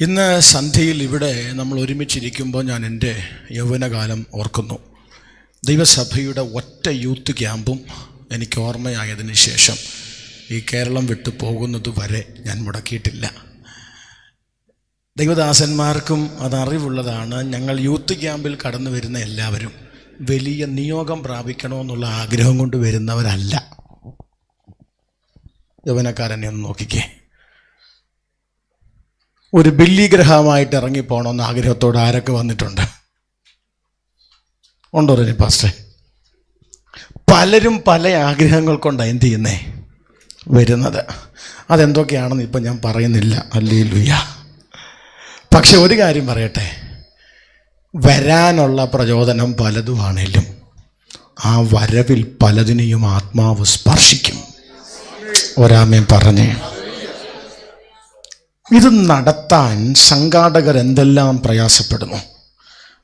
ഇന്ന് സന്ധ്യയിൽ ഇവിടെ നമ്മൾ ഒരുമിച്ചിരിക്കുമ്പോൾ ഞാൻ എൻ്റെ യൗവനകാലം ഓർക്കുന്നു. ദൈവസഭയുടെ ഒറ്റ യൂത്ത് ക്യാമ്പും എനിക്ക് ഓർമ്മയായതിന് ശേഷം ഈ കേരളം വിട്ടു പോകുന്നത് വരെ ഞാൻ മുടക്കിയിട്ടില്ല. ദൈവദാസന്മാർക്കും അതറിവുള്ളതാണ്. ഞങ്ങൾ യൂത്ത് ക്യാമ്പിൽ കടന്നു വരുന്ന എല്ലാവരും വലിയ നിയോഗം പ്രാപിക്കണമെന്നുള്ള ആഗ്രഹം കൊണ്ട് വരുന്നവരല്ല. യൗവനക്കാരനെ ഒന്ന് നോക്കിക്കേ. ഒരു ബില്ലിഗ്രഹമായിട്ട് ഇറങ്ങിപ്പോണമെന്ന് ആഗ്രഹത്തോടെ ആരൊക്കെ വന്നിട്ടുണ്ട്? ഉണ്ടോ റെനി പാസ്റ്റേ? പലരും പല ആഗ്രഹങ്ങൾ കൊണ്ടാണ് എന്ത് ചെയ്യുന്നേ വരുന്നത്. അതെന്തൊക്കെയാണെന്ന് ഇപ്പം ഞാൻ പറയുന്നില്ല. ഹല്ലേലൂയ. പക്ഷെ ഒരു കാര്യം പറയട്ടെ, വരാനുള്ള പ്രചോദനം പലതുമാണേലും ആ വരവിൽ പലതിനെയും ആത്മാവ് സ്പർശിക്കും. ഒരാമേൻ പറഞ്ഞേ. ഇത് നടത്താൻ സംഘാടകർ എന്തെല്ലാം പ്രയാസപ്പെടുന്നു.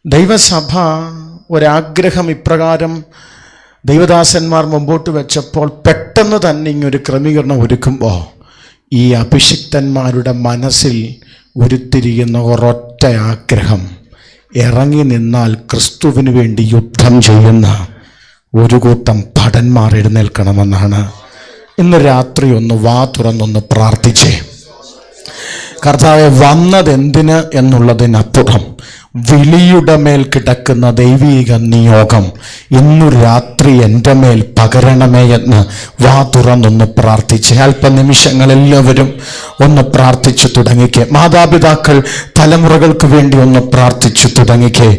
ദൈവസഭ ഒരാഗ്രഹം ഇപ്രകാരം ദൈവദാസന്മാർ മുമ്പോട്ട് വെച്ചപ്പോൾ പെട്ടെന്ന് തന്നെ ഇങ്ങൊരു ക്രമീകരണം ഒരുക്കുമ്പോൾ ഈ അഭിഷിക്തന്മാരുടെ മനസ്സിൽ ഉരുത്തിരിയുന്ന ഒരൊറ്റ ആഗ്രഹം, ഇറങ്ങി നിന്നാൽ ക്രിസ്തുവിന് വേണ്ടി യുദ്ധം ചെയ്യുന്ന ഒരു കൂട്ടം ഭടന്മാർ എഴുന്നേൽക്കണമെന്നാണ്. ഇന്ന് രാത്രി ഒന്ന് വാ തുറന്നൊന്ന് പ്രാർത്ഥിച്ചേ. കർത്താവെ, വന്നതെന്തിന് എന്നുള്ളതിനപ്പുറം വിളിയുടെ മേൽ കിടക്കുന്ന ദൈവീക നിയോഗം ഇന്നു രാത്രി എൻ്റെ മേൽ പകരണമേ എന്ന് വാ തുറന്നൊന്ന് പ്രാർത്ഥിച്ച് അല്പനിമിഷങ്ങൾ എല്ലാവരും ഒന്ന് പ്രാർത്ഥിച്ചു തുടങ്ങിക്കേ. മാതാപിതാക്കൾ തലമുറകൾക്ക് വേണ്ടി ഒന്ന് പ്രാർത്ഥിച്ചു തുടങ്ങിക്കേ.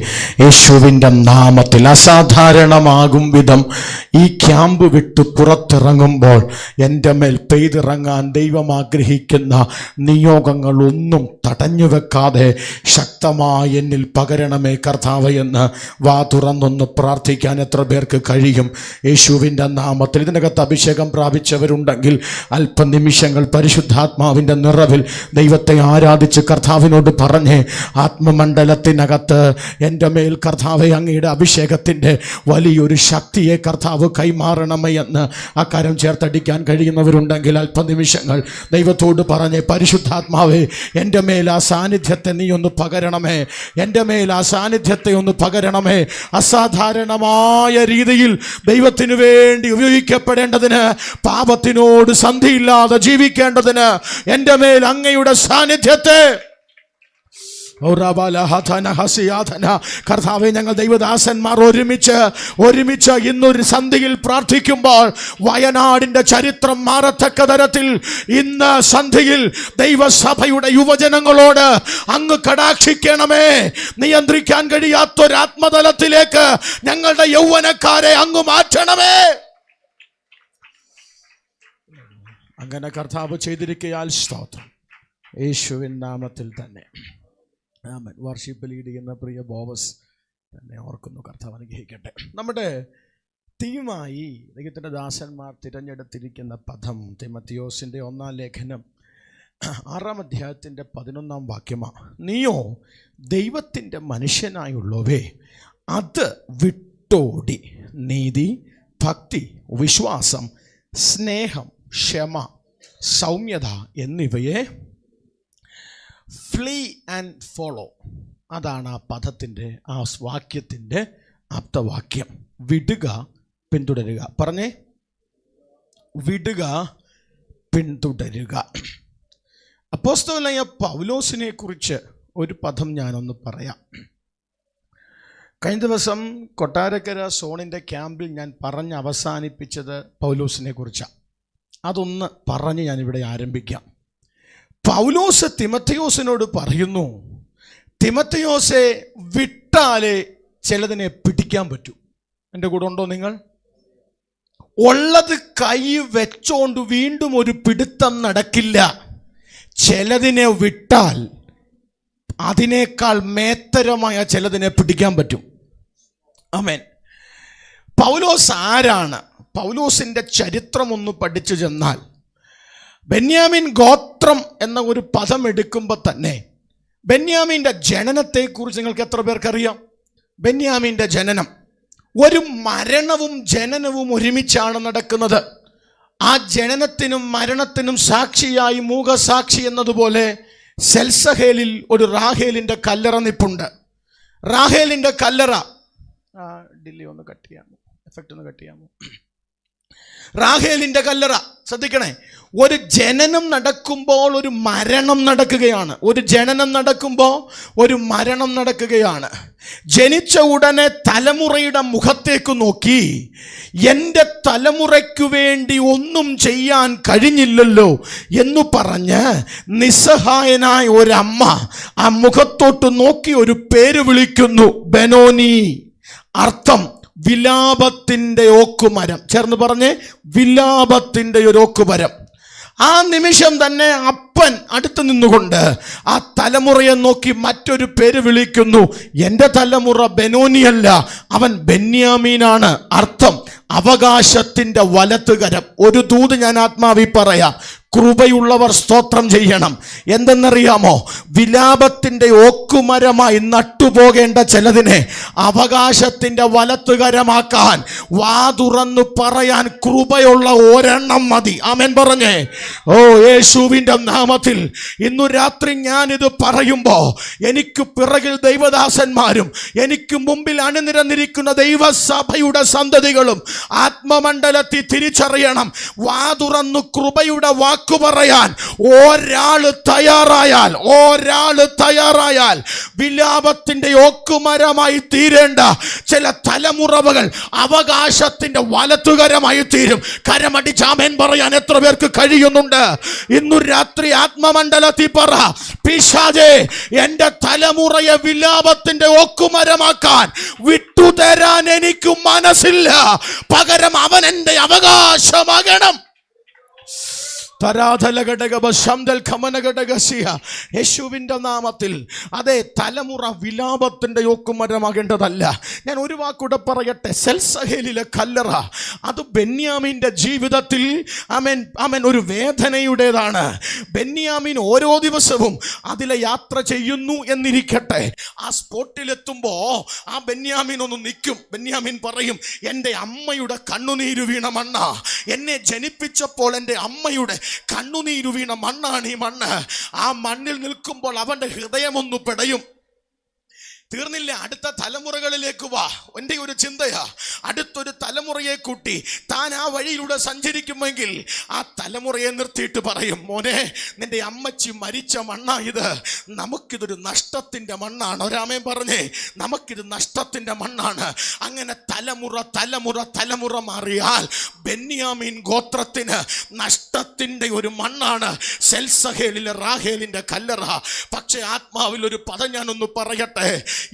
യേശുവിൻ്റെ നാമത്തിൽ അസാധാരണമാകും വിധം ഈ ക്യാമ്പ് വിട്ട് പുറത്തിറങ്ങുമ്പോൾ എൻ്റെ മേൽ പെയ്തിറങ്ങാൻ ദൈവം ആഗ്രഹിക്കുന്ന നിയോഗങ്ങളൊന്നും തടഞ്ഞു വെക്കാതെ ശക്തമായി എന്നിൽ പകരണമേ കർത്താവേ എന്ന് വാ തുറന്നൊന്ന് പ്രാർത്ഥിക്കാൻ എത്ര പേർക്ക് കഴിയും? യേശുവിൻ്റെ നാമത്തിൽ. ഇതിനകത്ത് അഭിഷേകം പ്രാപിച്ചവരുണ്ടെങ്കിൽ അല്പനിമിഷങ്ങൾ പരിശുദ്ധാത്മാവിൻ്റെ നിറവിൽ ദൈവത്തെ ആരാധിച്ച് കർത്താവിനോട് പറഞ്ഞ്, ആത്മമണ്ഡലത്തിനകത്ത് എൻ്റെ മേൽ കർത്താവെ അങ്ങയുടെ അഭിഷേകത്തിൻ്റെ വലിയൊരു ശക്തിയെ കർത്താവ് കൈമാറണമേ എന്ന് ആ കരം ചേർത്തടിക്കാൻ കഴിയുന്നവരുണ്ടെങ്കിൽ അല്പനിമിഷങ്ങൾ ദൈവത്തോട് പറഞ്ഞ്, പരിശുദ്ധാത്മാവേ എൻ്റെ മേൽ ആ സാന്നിധ്യത്തെ നീ ഒന്ന് പകരണമേ, എൻ്റെ മേൽ ആ സാന്നിധ്യത്തെ ഒന്ന് പകരണമേ. അസാധാരണമായ രീതിയിൽ ദൈവത്തിനു വേണ്ടി ഉപയോഗിക്കപ്പെടേണ്ടതിന്, പാപത്തിനോട് സന്ധിയില്ലാതെ ജീവിക്കേണ്ടതിന് എൻ്റെ മേൽ അങ്ങയുടെ സാന്നിധ്യത്തെ. കർത്താവേ, ഞങ്ങൾ ദൈവദാസന്മാർ ഒരുമിച്ച് ഇന്നൊരു സന്ധ്യയിൽ പ്രാർത്ഥിക്കുമ്പോൾ വയനാടിൻ്റെ ചരിത്രം മാറത്തക്ക തരത്തിൽ ഇന്ന് സന്ധ്യയിൽ ദൈവസഭയുടെ യുവജനങ്ങളോട് അങ്ങ് കടാക്ഷിക്കണമേ. നിയന്ത്രിക്കാൻ കഴിയാത്തൊരാത്മതലത്തിലേക്ക് ഞങ്ങളുടെ യൗവനക്കാരെ അങ്ങ് മാറ്റണമേ. അങ്ങനെ കർത്താവ് ചെയ്തിരിക്കയാൽ സ്തോത്രം. യേശുവിൻ നാമത്തിൽ തന്നെ. ആമേൻ. വർഷിപ്പ് ലീഡ് ചെയ്യുന്ന പ്രിയ ബോവസ് തന്നെ ഓർക്കുന്നു. കർത്താവ് അനുഗ്രഹിക്കട്ടെ. നമ്മുടെ തീമായി ദൈവത്തിൻ്റെ ദാസന്മാർ തിരഞ്ഞെടുത്തിരിക്കുന്ന പദം തിമത്തിയോസിൻ്റെ 1-ാം ലേഖനം 6-ാം അധ്യായത്തിൻ്റെ 11-ാം വാക്യമാണ്. നീയോ ദൈവത്തിൻ്റെ മനുഷ്യനായുള്ളവേ, അത് വിട്ടോടി നീതി, ഭക്തി, വിശ്വാസം, സ്നേഹം, ക്ഷമ, സൗമ്യത എന്നിവയെ ഫ്ലീ ആൻഡ് ഫോളോ. അതാണ് ആ പദത്തിൻ്റെ, ആ വാക്യത്തിൻ്റെ ആപ്തവാക്യം. വിടുക, പിന്തുടരുക. പറഞ്ഞേ, വിടുക, പിന്തുടരുക. അപ്പോസ്തലനായ പൗലോസിനെ കുറിച്ച് ഒരു പദം ഞാനൊന്ന് പറയാം. കഴിഞ്ഞ ദിവസം കൊട്ടാരക്കര സോണിൻ്റെ ക്യാമ്പിൽ ഞാൻ പറഞ്ഞ് അവസാനിപ്പിച്ചത് പൗലോസിനെ കുറിച്ചാണ്. അതൊന്ന് പറഞ്ഞ് ഞാനിവിടെ ആരംഭിക്കാം. പൗലോസ് തിമത്തിയോസിനോട് പറയുന്നു, തിമത്തിയോസെ, വിട്ടാലേ ചിലതിനെ പിടിക്കാൻ പറ്റൂ. എൻ്റെ കൂടെ ഉണ്ടോ നിങ്ങൾ? ഉള്ളത് കൈ വെച്ചോണ്ട് വീണ്ടും ഒരു പിടുത്തം നടക്കില്ല. ചിലതിനെ വിട്ടാൽ അതിനേക്കാൾ മേത്തരമായ ചിലതിനെ പിടിക്കാൻ പറ്റും. ആമേൻ. പൗലോസ് ആരാണ്? പൗലോസിൻ്റെ ചരിത്രം ഒന്ന് പഠിച്ചു ചെന്നാൽ, ബെന്യാമിൻ ഗോത്രം എന്ന ഒരു പദം എടുക്കുമ്പോൾ തന്നെ ബെന്യാമിൻ്റെ ജനനത്തെക്കുറിച്ച് നിങ്ങൾക്ക് എത്ര പേർക്കറിയാം? ബെന്യാമിൻ്റെ ജനനം, ഒരു മരണവും ജനനവും ഒരുമിച്ചാണ് നടക്കുന്നത്. ആ ജനനത്തിനും മരണത്തിനും സാക്ഷിയായി മൂകസാക്ഷി എന്നതുപോലെ സെൽസഹേലിൽ ഒരു റാഹേലിൻ്റെ കല്ലറ നിപ്പുണ്ട്. റാഹേലിൻ്റെ കല്ലറ ഡില്ലി ഒന്ന് കട്ട് ചെയ്യാമോ, എഫക്റ്റ് ഒന്ന് കട്ട് ചെയ്യാമോ? റാഹേലിൻ്റെ കല്ലറ ശ്രദ്ധിക്കണേ. ഒരു ജനനം നടക്കുമ്പോൾ ഒരു മരണം നടക്കുകയാണ്. ഒരു ജനനം നടക്കുമ്പോൾ ഒരു മരണം നടക്കുകയാണ്. ജനിച്ച ഉടനെ തലമുറയുടെ മുഖത്തേക്ക് നോക്കി, എൻ്റെ തലമുറയ്ക്കു വേണ്ടി ഒന്നും ചെയ്യാൻ കഴിഞ്ഞില്ലല്ലോ എന്ന് പറഞ്ഞ് നിസ്സഹായനായ ഒരമ്മ ആ മുഖത്തോട്ട് നോക്കി ഒരു പേര് വിളിക്കുന്നു, ബെനോനി. അർത്ഥം വിലാപത്തിൻ്റെ ഓക്കുമരം. ചേർന്ന് പറഞ്ഞേ, വിലാപത്തിൻ്റെ ഒരു ഓക്കുമരം. ആ നിമിഷം തന്നെ അപ്പൻ അടുത്ത് നിന്നുകൊണ്ട് ആ തലമുറയെ നോക്കി മറ്റൊരു പേര് വിളിക്കുന്നു. എൻ്റെ തലമുറ ബെനോനിയല്ല, അവൻ ബെന്യാമീനാണ്. അർത്ഥം അവകാശത്തിൻ്റെ വലത്തുകരം. ഒരു ദൂത് ഞാൻ ആത്മാവി പറയാം. കൃപയുള്ളവർ സ്തോത്രം ചെയ്യണം. എന്തെന്നറിയാമോ? വിലാപത്തിൻ്റെ ഓക്കുമരമായി നട്ടുപോകേണ്ട ചിലതിനെ അവകാശത്തിൻ്റെ വലത്തുകരമാക്കാൻ വാ തുറന്നു പറയാൻ കൃപയുള്ള ഒരെണ്ണം മതി. ആമേൻ പറഞ്ഞേ. ഓ യേശുവിൻ്റെ നാമത്തിൽ ഇന്നു രാത്രി ഞാനിത് പറയുമ്പോൾ എനിക്ക് പിറകിൽ ദൈവദാസന്മാരും എനിക്ക് മുമ്പിൽ അണിനിരന്നിരിക്കുന്ന ദൈവസഭയുടെ സന്തതികളും ആത്മമണ്ഡലത്തിൽ തിരിച്ചറിയണം. വാ തുറന്നു കൃപയുടെ വാക്ക് പറയാൻ ഒരാള് തയ്യാറായാൽ വിലാപത്തിന്റെ ഓക്കുമരമായി തീരേണ്ട ചില തലമുറകൾ അവകാശത്തിന്റെ വലത്തുകരമായി തീരും. കരമടിച്ച് ആമേൻ പറയാൻ എത്ര പേർക്ക് കഴിയുന്നുണ്ട്? ഇന്നു രാത്രി ആത്മമണ്ഡലത്തിൽ പറ, പിശാചേ, എന്റെ തലമുറയെ വിലാപത്തിന്റെ ഓക്കുമരമാക്കാൻ വിട്ടുതരാൻ എനിക്ക് മനസ്സില്ല. പകരം അവൻ എന്റെ അവകാശമാകണം. യേശുവിൻ്റെ നാമത്തിൽ. അതേ, തലമുറ വിലാപത്തിൻ്റെ യോക്കുമരമാകേണ്ടതല്ല. ഞാൻ ഒരു വാക്കൂടെ പറയട്ടെ. സെൽസഹേലിലെ കല്ലറ അത് ബെന്യാമീൻ്റെ ജീവിതത്തിൽ ആമേൻ ഒരു വേദനയുടേതാണ്. ബെന്യാമീൻ ഓരോ ദിവസവും അതിലെ യാത്ര ചെയ്യുന്നു എന്നിരിക്കട്ടെ. ആ സ്പോട്ടിലെത്തുമ്പോൾ ആ ബെന്യാമീൻ ഒന്ന് നിൽക്കും. ബെന്യാമീൻ പറയും, എൻ്റെ അമ്മയുടെ കണ്ണുനീര് വീണ മണ്ണ, എന്നെ ജനിപ്പിച്ചപ്പോൾ എൻ്റെ അമ്മയുടെ കണ്ണുനീരു വീണ മണ്ണാണ് ഈ മണ്ണ്. ആ മണ്ണിൽ നിൽക്കുമ്പോൾ അവന്റെ ഹൃദയമൊന്നു പിടയും. തീർന്നില്ല, അടുത്ത തലമുറകളിലേക്ക് വാ. എൻ്റെ ഒരു ചിന്തയാ, അടുത്തൊരു തലമുറയെ കൂട്ടി താൻ ആ വഴിയിലൂടെ സഞ്ചരിക്കുമെങ്കിൽ ആ തലമുറയെ നിർത്തിയിട്ട് പറയും, മോനെ, നിന്റെ അമ്മച്ചി മരിച്ച മണ്ണാ ഇത്, നമുക്കിതൊരു നഷ്ടത്തിൻ്റെ മണ്ണാണ്. ഒരാമേൻ പറഞ്ഞേ, നമുക്കിത് നഷ്ടത്തിൻ്റെ മണ്ണാണ്. അങ്ങനെ തലമുറ മാറിയാൽ ബെന്യാമീൻ ഗോത്രത്തിന് നഷ്ടത്തിൻ്റെ ഒരു മണ്ണാണ് സെൽസഹേലിലെ റാഹേലിൻ്റെ കല്ലറ. പക്ഷേ ആത്മാവിൽ ഒരു പദം ഞാനൊന്ന് പറയട്ടെ.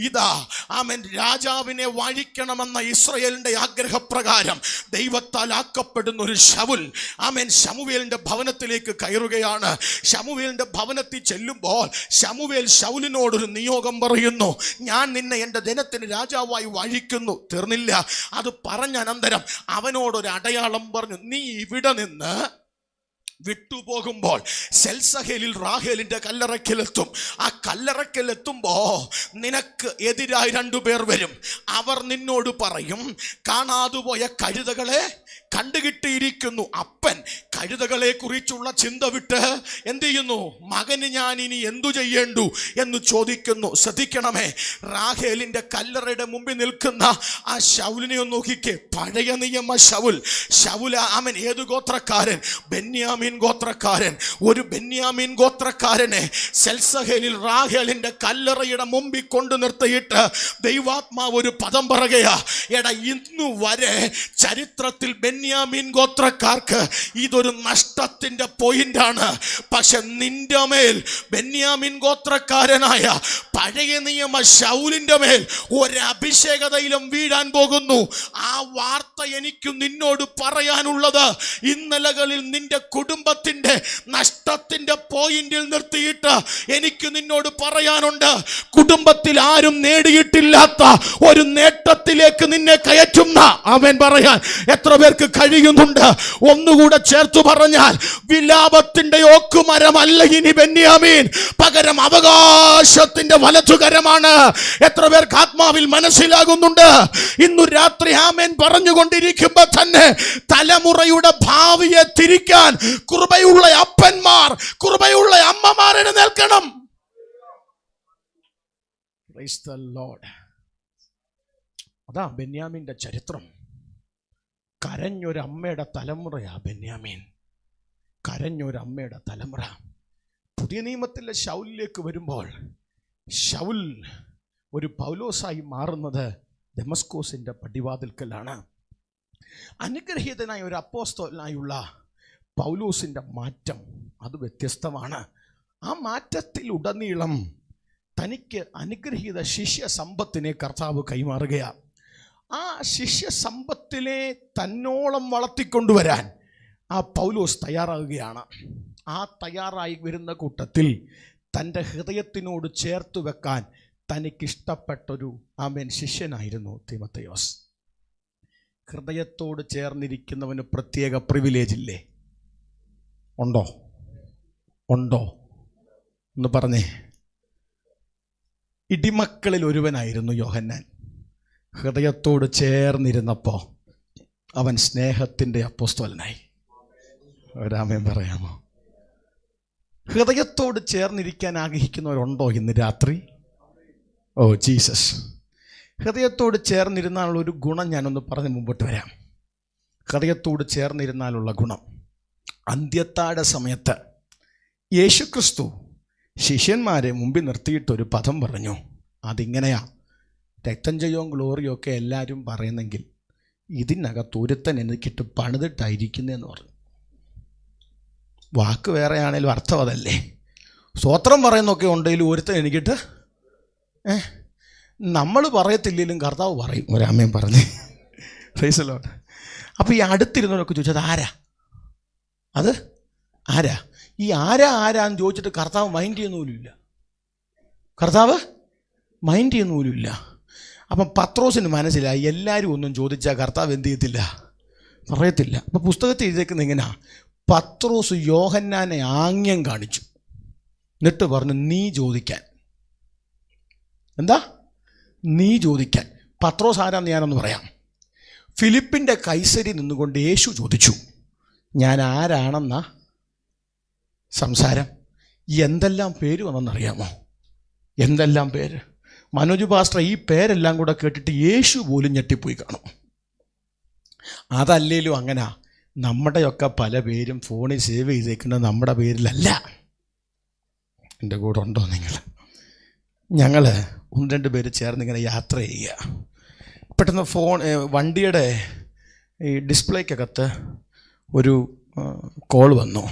ഇതാ ആമേൻ, രാജാവിനെ വാഴിക്കണമെന്ന ഇസ്രായേലിന്റെ ആഗ്രഹപ്രകാരം ദൈവത്താൽ ആക്കപ്പെടുന്ന ഒരു ശൗൽ ആമേൻ ശമൂവേലിന്റെ ഭവനത്തിലേക്ക് കയറുകയാണ്. ശമൂവേലിന്റെ ഭവനത്തിൽ ചെല്ലുമ്പോൾ ശമൂവേൽ ശൗലിനോടൊരു നിയോഗം പറയുന്നു, ഞാൻ നിന്നെ എൻ്റെ ജനത്തിന് രാജാവായി വാഴിക്കുന്നു. തീർന്നില്ല, അത് പറഞ്ഞ അനന്തരം അവനോടൊരു അടയാളം പറഞ്ഞു, നീ ഇവിടെ നിന്ന് വിട്ടുപോകുമ്പോൾ സെൽസഹേലിൽ റാഹേലിന്റെ കല്ലറയ്ക്കലെത്തും. ആ കല്ലറയ്ക്കലെത്തുമ്പോ നിനക്ക് എതിരായി 2 പേർ വരും. അവർ നിന്നോട് പറയും, കാണാതെ പോയ കഴുതകളെ കണ്ടുകിട്ടിയിരിക്കുന്നു. അപ്പൻ കഴുതകളെ കുറിച്ചുള്ള ചിന്ത വിട്ട് എന്ത് ചെയ്യുന്നു? മകന് ഞാൻ ഇനി എന്തു ചെയ്യേണ്ടു എന്ന് ചോദിക്കുന്നു. ശ്രദ്ധിക്കണമേ, റാഹേലിന്റെ കല്ലറയുടെ മുമ്പിൽ നിൽക്കുന്ന ആ ശൗലിനെ ഒന്ന് നോക്കിക്കേ. പഴയ നിയമ ശൗല അവൻ ഏതു ഗോത്രക്കാരൻ? ബെന്യാമീൻ ഗോത്രക്കാരൻ. ഒരു ബെന്യാമീൻ ഗോത്രക്കാരനെ സെൽസഹേലിൽ റാഹേലിന്റെ കല്ലറയുടെ മുമ്പിൽ കൊണ്ടു നിർത്തിയിട്ട് ദൈവാത്മാവ് ഒരു പദം പറയുകയാ, എടാ, ഇന്നു വരെ ചരിത്രത്തിൽ ബെന്യാമീൻ ഗോത്രക്കാർക്ക് ഇതൊരു നഷ്ടത്തിന്റെ പോയിന്റാണ്. പക്ഷെ നിന്റെ മേൽ ബെന്യാമീൻ ഗോത്രക്കാരനായ പഴയ നിയമ ശൗലിന്റെ മേൽ ഒരു അഭിഷേക തൈലം വീഴാൻ പോകുന്നു. ആ വാർത്ത എനിക്ക് നിന്നോട് പറയാനുള്ളത്, ഇന്നലകളിൽ നിന്റെ കുടുംബത്തിന്റെ നഷ്ടത്തിന്റെ പോയിന്റിൽ നിർത്തിയിട്ട് എനിക്ക് നിന്നോട് പറയാനുണ്ട്. കുടുംബത്തിൽ ആരും നേടിയിട്ടില്ലാത്ത ഒരു നേട്ടത്തിലേക്ക് നിന്നെ കയറ്റുന്ന അവൻ പറയാൻ എത്ര പേർക്ക് കഴിയുന്നുണ്ട്? ഒന്നുകൂടെ ചേർത്തു പറഞ്ഞാൽ, വിലാപത്തിന്റെ ഓക്കുമരമല്ല ഇനി ബെന്യാമീൻ, പകരം അവകാശത്തിന്റെ വലതുകരമാണ്. എത്ര പേർക്ക് ആത്മാവിൽ മനസ്സിലാകുന്നുണ്ട്? ഇന്നു രാത്രി ആമേൻ പറഞ്ഞുകൊണ്ടിരിക്കുമ്പോ തന്നെ തലമുറയുടെ ഭാവിയെ തിരിക്കാൻ കൃപയുള്ള അപ്പന്മാർ, കൃപയുള്ള അമ്മമാർ എഴുന്നേൽക്കണം. Praise the Lord. അതാ ബെന്യാമീൻ്റെ ചരിത്രം. കരഞ്ഞൊരമ്മയുടെ തലമുറയാ ബെന്യാമീൻ. കരഞ്ഞൊരമ്മയുടെ തലമുറ. പുതിയ നിയമത്തിലെ ശൗലിലേക്ക് വരുമ്പോൾ ശൗൽ ഒരു പൗലോസായി മാറുന്നത് ദമസ്കോസിൻ്റെ പടിവാതിൽക്കലാണ്. അനുഗ്രഹീതനായ ഒരു അപ്പോസ്തലനായുള്ള പൗലോസിൻ്റെ മാറ്റം അത് വ്യത്യസ്തമാണ്. ആ മാറ്റത്തിൽ ഉടനീളം തനിക്ക് അനുഗ്രഹീത ശിഷ്യ സമ്പത്തിനെ കർത്താവ് കൈമാറുകയാണ്. ആ ശിഷ്യ സമ്പത്തിനെ തന്നോളം വളർത്തിക്കൊണ്ടുവരാൻ ആ പൗലോസ് തയ്യാറാകുകയാണ്. ആ തയ്യാറായി വരുന്ന കൂട്ടത്തിൽ തൻ്റെ ഹൃദയത്തിനോട് ചേർത്ത് വെക്കാൻ തനിക്കിഷ്ടപ്പെട്ടൊരു ശിഷ്യനായിരുന്നു തീമോഥെയോസ്. ഹൃദയത്തോട് ചേർന്നിരിക്കുന്നവന് പ്രത്യേക പ്രിവിലേജ് ഇല്ലേ? ഉണ്ടോ? ഒന്ന് പറഞ്ഞേ. ഇടിമക്കളിൽ ഒരുവനായിരുന്നു യോഹന്നാൻ. ഹൃദയത്തോട് ചേർന്നിരുന്നപ്പോൾ അവൻ സ്നേഹത്തിൻ്റെ അപ്പോസ്തലനായി. ഒരാമേൻ പറയാമോ? ഹൃദയത്തോട് ചേർന്നിരിക്കാൻ ആഗ്രഹിക്കുന്നവരുണ്ടോ ഇന്ന് രാത്രി? Oh Jesus. ഹൃദയത്തോട് ചേർന്നിരുന്നാലുള്ള ഒരു ഗുണം ഞാനൊന്ന് പറഞ്ഞ് മുമ്പോട്ട് വരാം. ഹൃദയത്തോട് ചേർന്നിരുന്നാലുള്ള ഗുണം. അന്ത്യത്താഴ സമയത്ത് യേശുക്രിസ്തു ശിഷ്യന്മാരെ മുമ്പിൽ നിർത്തിയിട്ടൊരു പദം പറഞ്ഞു. അതിങ്ങനെയാ: രക്തം ജയവും ഗ്ലോറിയും ഒക്കെ എല്ലാവരും പറയുന്നെങ്കിൽ ഇതിനകത്ത് ഒരുത്തൻ എനിക്കിട്ട് പണിതിട്ടായിരിക്കുന്നതെന്ന് പറഞ്ഞു. വാക്ക് വേറെയാണേലും അർത്ഥം അതല്ലേ. സ്തോത്രം പറയുന്നൊക്കെ ഉണ്ടെങ്കിലും ഒരുത്തൻ എനിക്കിട്ട് നമ്മൾ പറയത്തില്ലെങ്കിലും കർത്താവ് പറയും. ഒരാമയും പറഞ്ഞ് പ്രൈസ് ദി ലോർഡ്. അപ്പോൾ ഈ അടുത്തിരുന്നവരൊക്കെ ചോദിച്ചത് അത് ആരാ? ഈ ആരാന്ന് ചോദിച്ചിട്ട് കർത്താവ് മൈൻഡ് ചെയ്യുന്ന പോലുമില്ല. അപ്പം പത്രോസിന് മനസ്സിലായി എല്ലാവരും ഒന്നും ചോദിച്ചാൽ കർത്താവ് എന്ത് ചെയ്യത്തില്ല, പറയത്തില്ല. അപ്പം പുസ്തകത്തിൽ എഴുതിയേക്കുന്നത് എങ്ങനെയാ? പത്രോസ് യോഹന്നാനെ ആംഗ്യം കാണിച്ചു. എന്നിട്ട് പറഞ്ഞു, നീ ചോദിക്കാൻ. എന്താ? നീ ചോദിക്കാൻ. പത്രോസ് ആരാന്ന് ഞാനൊന്ന് പറയാം. ഫിലിപ്പിൻ്റെ കൈസരി നിന്നുകൊണ്ട് യേശു ചോദിച്ചു, ഞാൻ ആരാണെന്ന സംസാരം? എന്തെല്ലാം പേര് വന്നെന്നറിയാമോ? എന്തെല്ലാം പേര്! മനോജ് പാസ്റ്റർ ഈ പേരെല്ലാം കൂടെ കേട്ടിട്ട് യേശു പോലും ഞെട്ടിപ്പോയി കാണും. അതല്ലേലും അങ്ങനെ നമ്മുടെയൊക്കെ പല പേരും ഫോണിൽ സേവ് ചെയ്തേക്കുന്നത് നമ്മുടെ പേരിലല്ല. എൻ്റെ കൂടെ ഉണ്ടോ നിങ്ങൾ? ഞങ്ങൾ 1-2 പേര് ചേർന്ന് ഇങ്ങനെ യാത്ര ചെയ്യുക. പെട്ടെന്ന് വണ്ടിയുടെ ഈ ഡിസ്പ്ലേക്കകത്ത് ഒരു കോൾ വന്നു.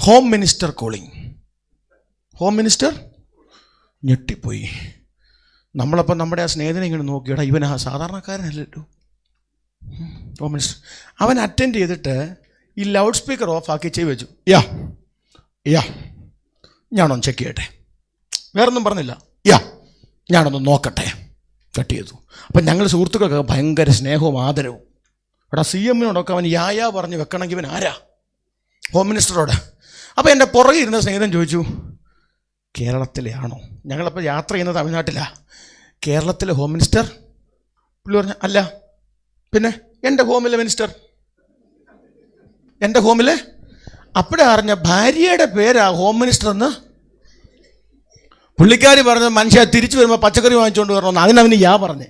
Home minister calling. Home minister ഞെട്ടിപ്പോയി. നമ്മളപ്പം നമ്മുടെ ആ സ്നേഹിതനെ ഇങ്ങനെ നോക്കിയടാ, ഇവൻ ആ സാധാരണക്കാരനല്ലല്ലോ. Home minister. അവൻ അറ്റൻഡ് ചെയ്തിട്ട് ഈ ലൗഡ് സ്പീക്കർ ഓഫ് ആക്കി ചെയ്ത് വെച്ചു. യാ ഞാനൊന്ന് ചെക്ക് ചെയ്യട്ടെ. വേറൊന്നും പറഞ്ഞില്ല. ഞാനൊന്ന് നോക്കട്ടെ. കട്ട് ചെയ്തു. അപ്പം ഞങ്ങൾ സുഹൃത്തുക്കൾക്കൊക്കെ ഭയങ്കര സ്നേഹവും ആദരവും. എടാ CM-നോടൊക്കെ അവൻ യാ പറഞ്ഞ് വെക്കണമെങ്കിൽ ഇവൻ ആരാ? ഹോം മിനിസ്റ്ററോട്. അപ്പോൾ എൻ്റെ പുറകെ ഇരുന്ന സ്നേഹിതൻ ചോദിച്ചു, കേരളത്തിലെ ആണോ? ഞങ്ങളപ്പോൾ യാത്ര ചെയ്യുന്നത് തമിഴ്നാട്ടിലാണ്. കേരളത്തിലെ ഹോം മിനിസ്റ്റർ? പുള്ളി പറഞ്ഞു, അല്ല. പിന്നെ എൻ്റെ ഹോമിലെ മിനിസ്റ്റർ, എൻ്റെ ഹോമിലെ. അപ്പോഴേ അറിഞ്ഞ ഭാര്യയുടെ പേരാ ഹോം മിനിസ്റ്റർ എന്ന്. പുള്ളിക്കാരി പറഞ്ഞ മനുഷ്യ തിരിച്ചു വരുമ്പോൾ പച്ചക്കറി വാങ്ങിച്ചുകൊണ്ട് വരണമെന്ന്. അതിനവന് പറഞ്ഞേ.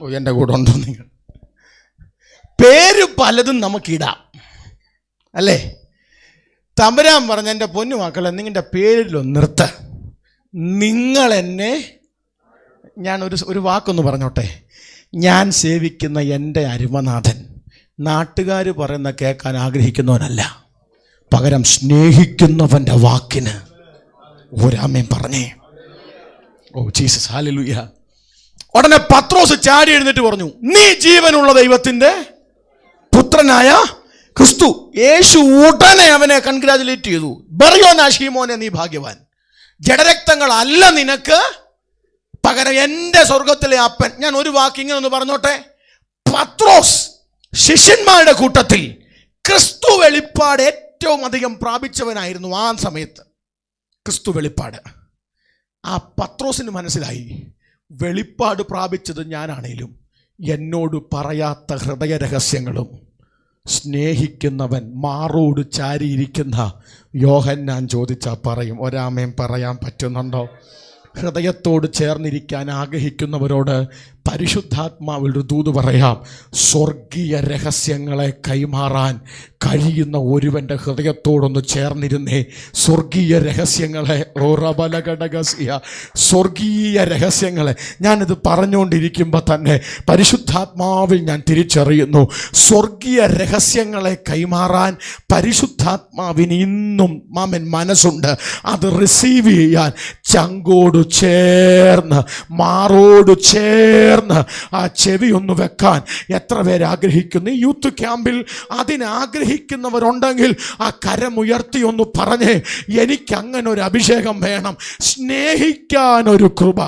ഓ, എൻ്റെ കൂടെ ഉണ്ടോ നിങ്ങൾ? പേര് പലതും നമുക്കിടാം അല്ലേ? തമ്പുരാൻ പറഞ്ഞ, എൻ്റെ പൊന്നു മക്കളെ, നിങ്ങളുടെ പേരിലൊന്ന് നിർത്ത. നിങ്ങളെന്നെ, ഞാൻ ഒരു വാക്കൊന്ന് പറഞ്ഞോട്ടെ. ഞാൻ സേവിക്കുന്ന എൻ്റെ അരുമനാഥൻ നാട്ടുകാർ പറയുന്ന കേൾക്കാൻ ആഗ്രഹിക്കുന്നവനല്ല, പകരം സ്നേഹിക്കുന്നവൻ്റെ വാക്കിന് ഒരാമേൻ പറഞ്ഞേ. Oh Jesus, hallelujah. ഉടനെ പത്രോസ് ചാടി എഴുന്നേറ്റ് പറഞ്ഞു, നീ ജീവനുള്ള ദൈവത്തിൻ്റെ പുത്രനായ ക്രിസ്തു. യേശു ഉടനെ അവനെ കൺഗ്രാജുലേറ്റ് ചെയ്തു. ബറിയോനാ ശീമോനെ, നീ ഭാഗ്യവാൻ. ജഡരക്തങ്ങളല്ല നിനക്ക്, പകരം എൻ്റെ സ്വർഗത്തിലെ അപ്പൻ. ഞാൻ ഒരു വാക്ക് ഇങ്ങനെ ഒന്ന് പറഞ്ഞോട്ടെ. പത്രോസ് ശിഷ്യന്മാരുടെ കൂട്ടത്തിൽ ക്രിസ്തു വെളിപ്പാട് ഏറ്റവും അധികം പ്രാപിച്ചവനായിരുന്നു ആ സമയത്ത്. ക്രിസ്തു വെളിപ്പാട്. ആ പത്രോസിന് മനസ്സിലായി, വെളിപ്പാട് പ്രാപിച്ചത് ഞാനാണേലും എന്നോട് പറയാത്ത ഹൃദയ രഹസ്യങ്ങളും സ്നേഹിക്കുന്നവൻ, മാറോട് ചാരിയിരിക്കുന്ന യോഹന്നാൻ ചോദിച്ചാൽ പറയും. ഒരാമേൻ പറയാൻ പറ്റുന്നുണ്ടോ? ഹൃദയത്തോട് ചേർന്നിരിക്കാൻ ആഗ്രഹിക്കുന്നവരോട് പരിശുദ്ധാത്മാവിൽ ഒരു ദൂത് പറയാം. സ്വർഗീയ രഹസ്യങ്ങളെ കൈമാറാൻ കഴിയുന്ന ഒരുവൻ്റെ ഹൃദയത്തോടൊന്ന് ചേർന്നിരുന്നേ. സ്വർഗീയ രഹസ്യങ്ങളെ, സ്വർഗീയ രഹസ്യങ്ങളെ ഞാനിത് പറഞ്ഞുകൊണ്ടിരിക്കുമ്പോൾ തന്നെ പരിശുദ്ധാത്മാവിൽ ഞാൻ തിരിച്ചറിയുന്നു, സ്വർഗീയ രഹസ്യങ്ങളെ കൈമാറാൻ പരിശുദ്ധാത്മാവിന് ഇന്നും മനസ്സുണ്ട്. അത് റിസീവ് ചെയ്യാൻ ചങ്കോട് ചേർന്ന്, മാറോട് ചേർന്ന് ആ ചെവി ഒന്ന് വെക്കാൻ എത്ര പേര് ആഗ്രഹിക്കുന്നു? ഈ യൂത്ത് ക്യാമ്പിൽ അതിനാഗ്രഹിക്കുന്നവരുണ്ടെങ്കിൽ ആ കരമുയർത്തി ഒന്ന് പറഞ്ഞേ, എനിക്ക് അങ്ങനെ ഒരു അഭിഷേകം വേണം. സ്നേഹിക്കാനൊരു കൃപ,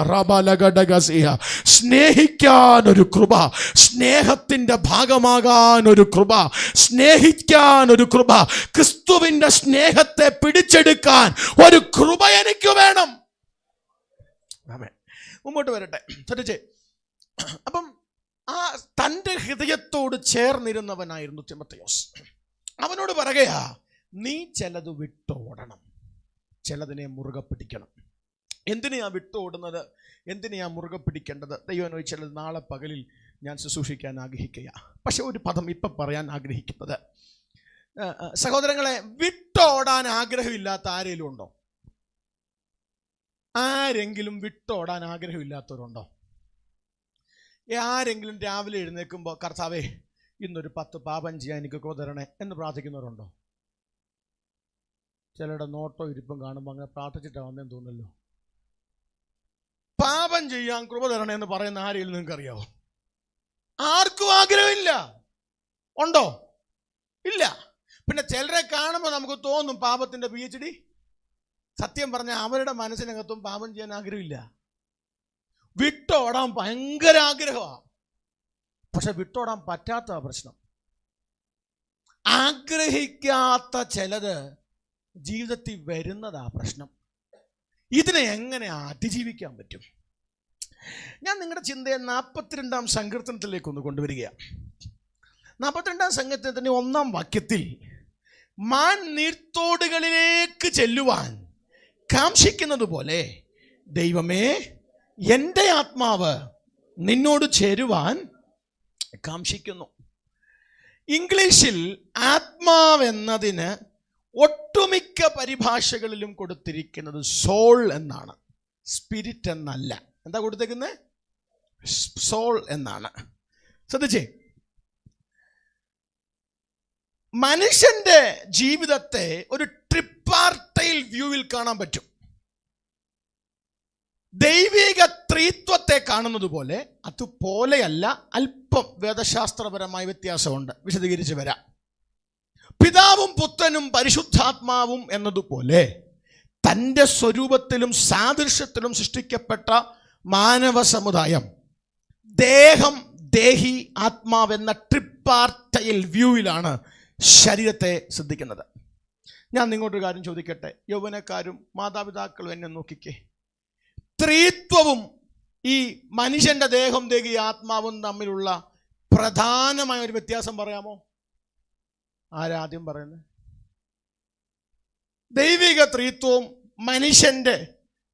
സ്നേഹിക്കാനൊരു കൃപ, സ്നേഹത്തിൻ്റെ ഭാഗമാകാനൊരു കൃപ, സ്നേഹിക്കാനൊരു കൃപ, ക്രിസ്തുവിൻ്റെ സ്നേഹത്തെ പിടിച്ചെടുക്കാൻ ഒരു കൃപ എനിക്ക് വേണം. മുമ്പോട്ട് വരട്ടെ, ശ്രദ്ധിച്ചേ. അപ്പം ആ തൻ്റെ ഹൃദയത്തോട് ചേർന്നിരുന്നവനായിരുന്നു തിമോഥെയോസ്. അവനോട് പറയുകയാ, നീ ചിലത് വിട്ടോടണം, ചിലതിനെ മുറുകെ പിടിക്കണം. എന്തിനെയാ വിട്ടോടുന്നത്? എന്തിനെയാ മുറുകെ പിടിക്കേണ്ടത്? ദൈവം ചോദിച്ചാൽ നാളെ പകലിൽ ഞാൻ ശുശ്രൂഷിക്കാൻ ആഗ്രഹിക്കുക. പക്ഷെ ഒരു പദം ഇപ്പം പറയാൻ ആഗ്രഹിക്കുന്നത്, സഹോദരങ്ങളെ, വിട്ടോടാൻ ആഗ്രഹമില്ലാത്ത ആരെങ്കിലും ഉണ്ടോ? ആരെങ്കിലും വിട്ടോടാൻ ആഗ്രഹമില്ലാത്തവരുണ്ടോ? ആരെങ്കിലും രാവിലെ എഴുന്നേൽക്കുമ്പോൾ കർത്താവേ ഇന്നൊരു 10 പാപം ചെയ്യാൻ എനിക്ക് കൃപ തരണേ എന്ന് പ്രാർത്ഥിക്കുന്നവരുണ്ടോ? ചിലരുടെ നോട്ടോ ഇരിപ്പം കാണുമ്പോൾ അങ്ങനെ പ്രാർത്ഥിച്ചിട്ടാണ് വന്നേന്ന് തോന്നല്ലോ. പാപം ചെയ്യാൻ കൃപ തരണേ എന്ന് പറയുന്ന ആരെങ്കിലും നിങ്ങൾക്ക് അറിയാവോ? ആർക്കും ആഗ്രഹമില്ല. ഉണ്ടോ? ഇല്ല. പിന്നെ ചിലരെ കാണുമ്പോൾ നമുക്ക് തോന്നും പാപത്തിൻ്റെ PhD. സത്യം പറഞ്ഞാൽ അവരുടെ മനസ്സിനകത്തും പാപം ചെയ്യാൻ ആഗ്രഹമില്ല. വിട്ടോടാൻ ഭയങ്കര ആഗ്രഹമാണ്, പക്ഷെ വിട്ടോടാൻ പറ്റാത്ത പ്രശ്നം. ആഗ്രഹിക്കാത്ത ചിലത് ജീവിതത്തിൽ വരുന്നതാ പ്രശ്നം. ഇതിനെ എങ്ങനെ അതിജീവിക്കാൻ പറ്റും? ഞാൻ നിങ്ങളുടെ ചിന്തയെ 42-ാം സങ്കീർത്തനത്തിലേക്ക് ഒന്ന് കൊണ്ടുവരികയാണ്. 42-ാം സങ്കീർത്തനത്തിന്റെ 1-ാം വാക്യത്തിൽ, മാൻ നീർത്തോടുകളിലേക്ക് ചെല്ലുവാൻ കാംക്ഷിക്കുന്നത് പോലെ ദൈവമേ എൻ്റെ ആത്മാവ് നിന്നോട് ചേരുവാൻ കാംക്ഷിക്കുന്നു. ഇംഗ്ലീഷിൽ ആത്മാവെന്നതിന് ഒട്ടുമിക്ക പരിഭാഷകളിലും കൊടുത്തിരിക്കുന്നത് സോൾ എന്നാണ്, സ്പിരിറ്റ് എന്നല്ല. എന്താ കൊടുത്തേക്കുന്നത്? സോൾ എന്നാണ്. ശ്രദ്ധിച്ചേ, മനുഷ്യന്റെ ജീവിതത്തെ ഒരു ട്രിപ്പാർട്ടൈൽ വ്യൂവിൽ കാണാൻ പറ്റും. ദൈവിക ത്രിത്വത്തെ കാണുന്നത് പോലെ അതുപോലെയല്ല, അല്പം വേദശാസ്ത്രപരമായ വ്യത്യാസമുണ്ട്. വിശദീകരിച്ച് വരാം. പിതാവും പുത്രനും പരിശുദ്ധാത്മാവും എന്നതുപോലെ തൻ്റെ സ്വരൂപത്തിലും സാദൃശ്യത്തിലും സൃഷ്ടിക്കപ്പെട്ട മാനവ സമുദായം ദേഹം, ദേഹി, ആത്മാവെന്ന ട്രിപ്പാർട്ടൈൽ വ്യൂവിലാണ് ശരീരത്തെ ശ്രദ്ധിക്കുന്നത്. ഞാൻ നിങ്ങോട്ടൊരു കാര്യം ചോദിക്കട്ടെ, യൗവനക്കാരും മാതാപിതാക്കളും എന്നെ നോക്കിക്കേ. ത്രിത്വവും ഈ മനുഷ്യന്റെ ദേഹം, ദേഹി, ആത്മാവും തമ്മിലുള്ള പ്രധാനമായ ഒരു വ്യത്യാസം പറയാമോ? ആരാദ്യം പറയുന്നത്? ദൈവിക ത്രിത്വവും മനുഷ്യന്റെ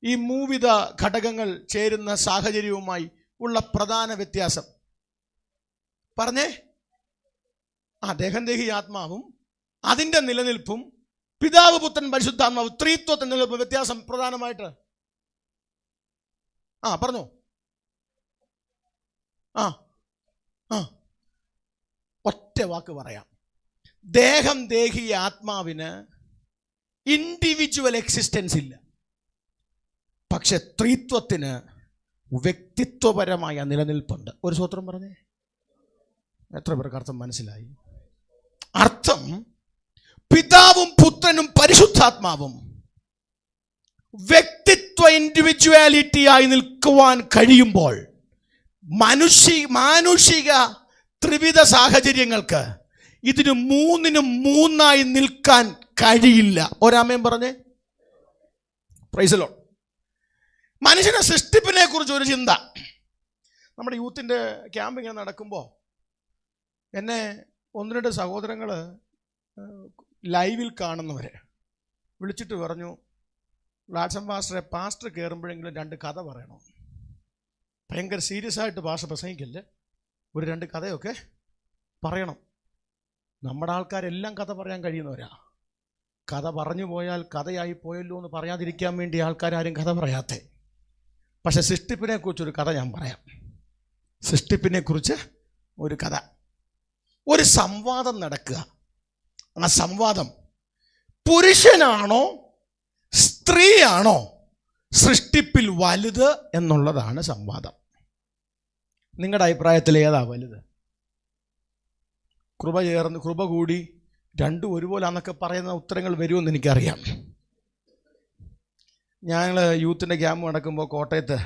ഈ മൂവിധ ഘടകങ്ങൾ ചേരുന്ന സാഹചര്യവുമായി ഉള്ള പ്രധാന വ്യത്യാസം പറഞ്ഞേ. ദേഹം, ദേഹി, ആത്മാവും അതിൻ്റെ നിലനിൽപ്പും, പിതാവ്, പുത്രൻ, പരിശുദ്ധാത്മാവ് ത്രിത്വത്തിന്റെ നിലനിൽപ്പ്, വ്യത്യാസം പ്രധാനമായിട്ട് പറഞ്ഞോ. ഒറ്റ വാക്ക് പറയാം. ദേഹം, ദേഹി, ആത്മാവിന് ഇൻഡിവിജ്വൽ എക്സിസ്റ്റൻസ് ഇല്ല. പക്ഷെ ത്രിത്വത്തിന് വ്യക്തിത്വപരമായ നിലനിൽപ്പുണ്ട്. ഒരു സ്വത്രം പറഞ്ഞേ, എത്ര പേർക്ക് അർത്ഥം മനസ്സിലായി? അർത്ഥം, പിതാവും പുത്രനും പരിശുദ്ധാത്മാവും വ്യക്തിത്വ ഇൻഡിവിജ്വാലിറ്റി ആയി നിൽക്കുവാൻ കഴിയുമ്പോൾ മാനുഷിക ത്രിവിധ സാഹചര്യങ്ങൾക്ക് ഇതിന് മൂന്നിനും മൂന്നായി നിൽക്കാൻ കഴിയില്ല. ഒരാമേൻ പറഞ്ഞേ. Praise the Lord. മനുഷ്യന്റെ സൃഷ്ടിപ്പിനെ കുറിച്ച് ഒരു ചിന്ത. നമ്മുടെ യൂത്തിൻ്റെ ക്യാമ്പിങ് നടക്കുമ്പോൾ എന്നെ 1-2 സഹോദരങ്ങൾ ലൈവിൽ കാണുന്നവരെ വിളിച്ചിട്ട് പറഞ്ഞു, ലാഡ്സൺ പാസ്റ്റർ കയറുമ്പോഴെങ്കിലും 2 കഥ പറയണം. ഭയങ്കര സീരിയസ് ആയിട്ട് പാസ്റ്റർ പ്രസംഗിക്കല്ലേ, ഒരു 2 കഥയൊക്കെ പറയണം. നമ്മുടെ ആൾക്കാരെല്ലാം കഥ പറയാൻ കഴിയുന്നവരാ. കഥ പറഞ്ഞു പോയാൽ കഥയായി പോയല്ലോ എന്ന് പറയാതിരിക്കാൻ വേണ്ടി ആൾക്കാരും കഥ പറയാത്തേ. പക്ഷെ സൃഷ്ടിപ്പിനെ കുറിച്ചൊരു കഥ ഞാൻ പറയാം. സൃഷ്ടിപ്പിനെ കുറിച്ച് ഒരു കഥ. ഒരു സംവാദം നടക്കുക. ആ സംവാദം പുരുഷനാണോ സ്ത്രീയാണോ സൃഷ്ടിപ്പിൽ വലുത് എന്നുള്ളതാണ് സംവാദം. നിങ്ങളുടെ അഭിപ്രായത്തിൽ ഏതാ വലുത്? കൃപ കൂടി 2 ഒരുപോലാന്നൊക്കെ പറയുന്ന ഉത്തരങ്ങൾ വരുമെന്ന് എനിക്കറിയാം. ഞങ്ങൾ യൂത്തിൻ്റെ ക്യാമ്പ് നടക്കുമ്പോൾ കോട്ടയത്ത്